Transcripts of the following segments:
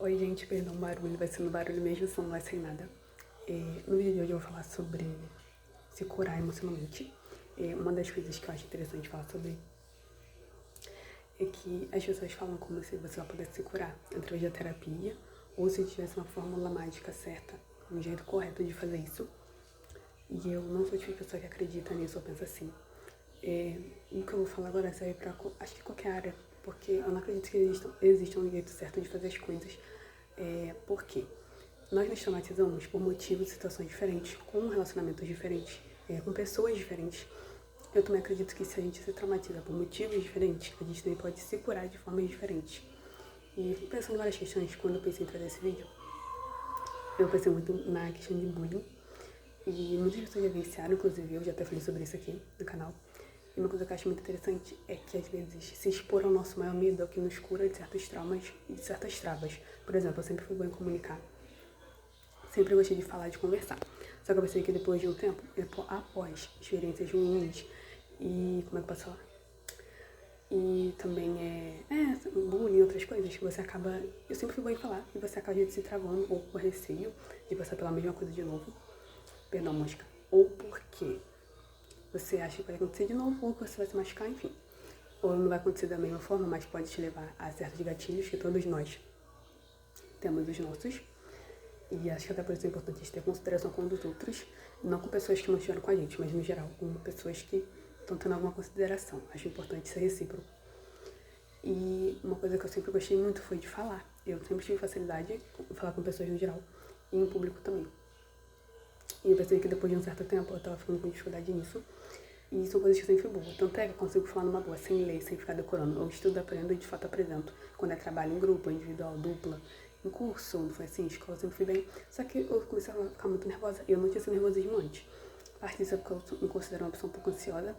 Oi, gente, perdão o barulho, vai ser no barulho mesmo, senão não vai ser nada. No vídeo de hoje eu vou falar sobre se curar emocionalmente. Uma das coisas que eu acho interessante falar sobre é que as pessoas falam como se você pudesse se curar através da terapia ou se tivesse uma fórmula mágica certa, um jeito correto de fazer isso. E eu não sou tipo de pessoa que acredita nisso ou pensa assim. E o que eu vou falar agora serve pra acho que qualquer área, porque eu não acredito que exista um jeito certo de fazer as coisas. Por quê? Nós nos traumatizamos por motivos e situações diferentes, com relacionamentos diferentes, com pessoas diferentes. Eu também acredito que se a gente se traumatiza por motivos diferentes, a gente também pode se curar de formas diferentes. E pensando em várias questões, quando eu pensei em trazer esse vídeo, eu pensei muito na questão de bullying. E muitas pessoas já vivenciaram, inclusive eu já até falei sobre isso aqui no canal. E uma coisa que eu acho muito interessante é que às vezes se expor ao nosso maior medo é o que nos cura de certos traumas e de certas travas. Por exemplo, eu sempre fui boa em comunicar. Sempre gostei de falar, de conversar. Só que eu pensei que depois de um tempo, após experiências ruins e como é que eu posso falar? E também bullying e outras coisas, que você acaba... Eu sempre fui boa em falar e você acaba se travando ou por receio de passar pela mesma coisa de novo. Perdão, mosca. Ou porque você acha que vai acontecer de novo ou que você vai se machucar, enfim. Ou não vai acontecer da mesma forma, mas pode te levar a certos gatilhos que todos nós temos os nossos. E acho que até por isso é importante a gente ter consideração com os outros, não com pessoas que não estiveram com a gente, mas no geral, com pessoas que estão tendo alguma consideração. Acho importante ser recíproco. E uma coisa que eu sempre gostei muito foi de falar. Eu sempre tive facilidade em falar com pessoas no geral e em público também. E eu pensei que depois de um certo tempo eu tava ficando com dificuldade nisso. E são coisas que eu sempre fui boa. Tanto é que eu consigo falar numa boa, sem ler, sem ficar decorando. Eu estudo, aprendo e de fato apresento. Quando é trabalho em grupo, individual, dupla, em curso, não foi assim, escola, eu sempre fui bem. Só que eu comecei a ficar muito nervosa e eu não tinha esse nervosismo antes. Parte disso é porque eu me considero uma pessoa um pouco ansiosa.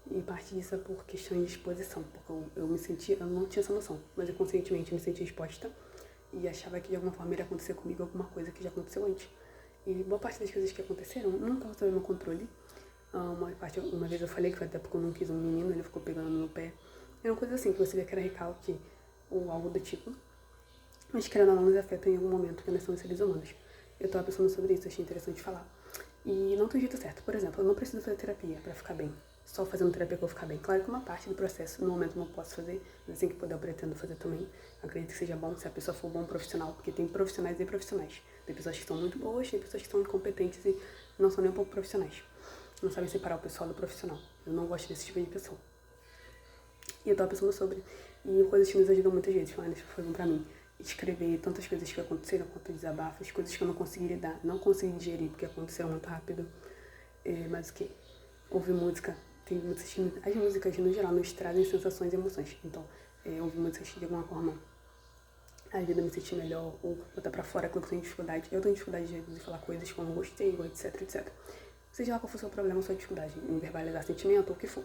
E parte disso é por questões de exposição. Porque eu me sentia, eu não tinha essa noção, mas eu conscientemente me sentia exposta. E achava que de alguma forma iria acontecer comigo alguma coisa que já aconteceu antes. E boa parte das coisas que aconteceram não estava sob meu controle. Uma vez eu falei que foi até porque eu não quis um menino, ele ficou pegando no meu pé. Era uma coisa assim, que você vê que era recalque ou algo do tipo. Mas querendo ou não, nos afeta em algum momento, porque nós somos seres humanos. Eu tava pensando sobre isso, achei interessante falar. E não tem jeito certo. Por exemplo, eu não preciso fazer terapia pra ficar bem. Só fazendo terapia que eu vou ficar bem. Claro que uma parte do processo, no momento, não posso fazer, mas assim que puder eu pretendo fazer também. Acredito que seja bom se a pessoa for bom profissional, porque tem profissionais e profissionais. Tem pessoas que são muito boas, tem pessoas que são incompetentes e não são nem um pouco profissionais. Não sabem separar o pessoal do profissional. Eu não gosto desse tipo de pessoa. E eu tava pensando sobre. E coisas que nos ajudam muitas vezes. Falando isso foi bom pra mim. Escrever tantas coisas que aconteceram, quanto desabafos, coisas que eu não consegui lidar, não consegui digerir porque aconteceram muito rápido. Mas o que? Ouvir música. Tem muitas, as músicas, no geral, nos trazem sensações e emoções. Então, ouvir músicas que de alguma forma ajuda a me sentir melhor ou botar pra fora aquilo que eu tenho dificuldade. Eu tenho dificuldade de falar coisas que eu não gostei, ou etc, etc. Seja lá qual for o seu problema, sua dificuldade em verbalizar sentimento ou o que for.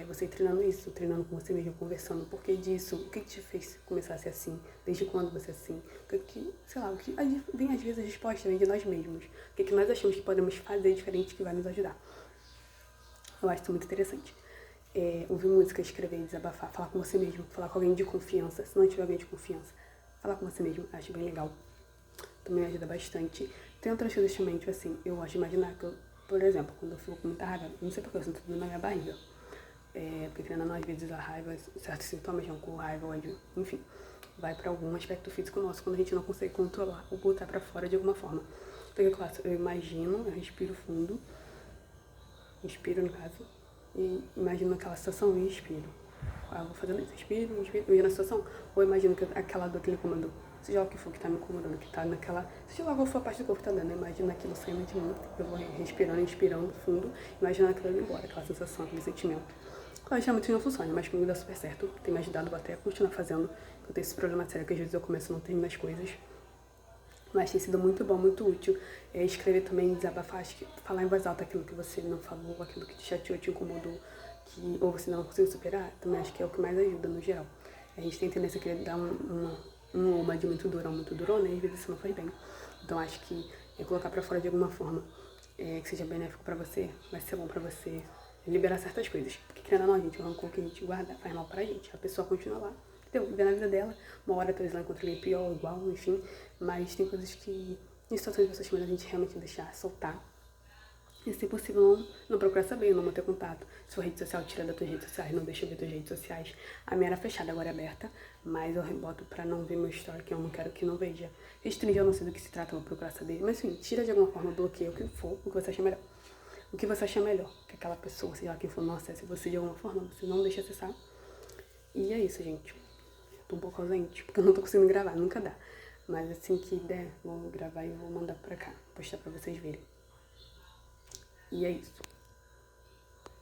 Você ir treinando isso, treinando com você mesmo, conversando, por que disso, o que te fez começar a ser assim, desde quando você é assim, sei lá, o que vem às vezes a resposta vem de nós mesmos, o que nós achamos que podemos fazer diferente que vai nos ajudar. Eu acho isso muito interessante. Ouvir música, escrever, desabafar, falar com você mesmo, falar com alguém de confiança, se não tiver alguém de confiança, falar com você mesmo, acho bem legal. Também ajuda bastante. Tem outras coisas também, tipo assim, eu gosto de imaginar que eu, por exemplo, quando eu fico com muita raiva, não sei porque eu sinto tudo na minha barriga. Porque querendo às vezes a raiva, certos sintomas, rancor, raiva, ódio, enfim, vai pra algum aspecto físico nosso quando a gente não consegue controlar ou botar pra fora de alguma forma. Então o que eu faço? Eu imagino, eu respiro fundo, inspiro no caso, e imagino aquela situação e expiro. Eu vou fazendo isso, inspiro, eu ia na situação, ou imagino que aquela dor que ele incomodou, seja lá o que for que tá me incomodando, que tá naquela, seja lá qual for a parte do corpo que tá dando, imagina aquilo saindo de mim, eu vou respirando, inspirando fundo, imaginando aquilo indo embora, aquela sensação, aquele sentimento. Claro, geralmente não funciona, mas comigo dá super certo, tem me ajudado, vou até continuar fazendo, eu tenho esse problema sério que às vezes eu começo a não terminar as coisas, mas tem sido muito bom, muito útil. Escrever também, desabafar, falar em voz alta aquilo que você não falou, aquilo que te chateou, te incomodou, ou você não conseguiu superar, também acho que é o que mais ajuda no geral. A gente tem tendência a querer dar uma de muito durona, e às vezes isso não faz bem. Então acho que colocar pra fora de alguma forma que seja benéfico pra você, vai ser bom pra você liberar certas coisas. Porque querendo ou não, gente, o rancor que a gente guarda faz mal pra gente. A pessoa continua lá entendeu? Viver na vida dela. Uma hora talvez ela encontre alguém pior, igual, enfim. Mas tem coisas que, em situações dessas, a gente realmente deixar soltar. E se possível, não procurar saber, não manter contato. Se for rede social, tira das tuas redes sociais, não deixa eu ver tuas redes sociais. A minha era fechada, agora é aberta, mas eu reboto pra não ver meu story, que eu não quero que não veja. Restringir, eu não sei do que se trata, eu vou procurar saber. Mas enfim, tira de alguma forma, bloqueia o que for, o que você achar melhor. O que você achar melhor, que aquela pessoa, seja lá quem for, não acesse você de alguma forma, você não deixa acessar. E é isso, gente. Tô um pouco ausente, porque eu não tô conseguindo gravar, nunca dá. Mas assim que der, vou gravar e vou mandar pra cá, postar pra vocês verem. E é isso.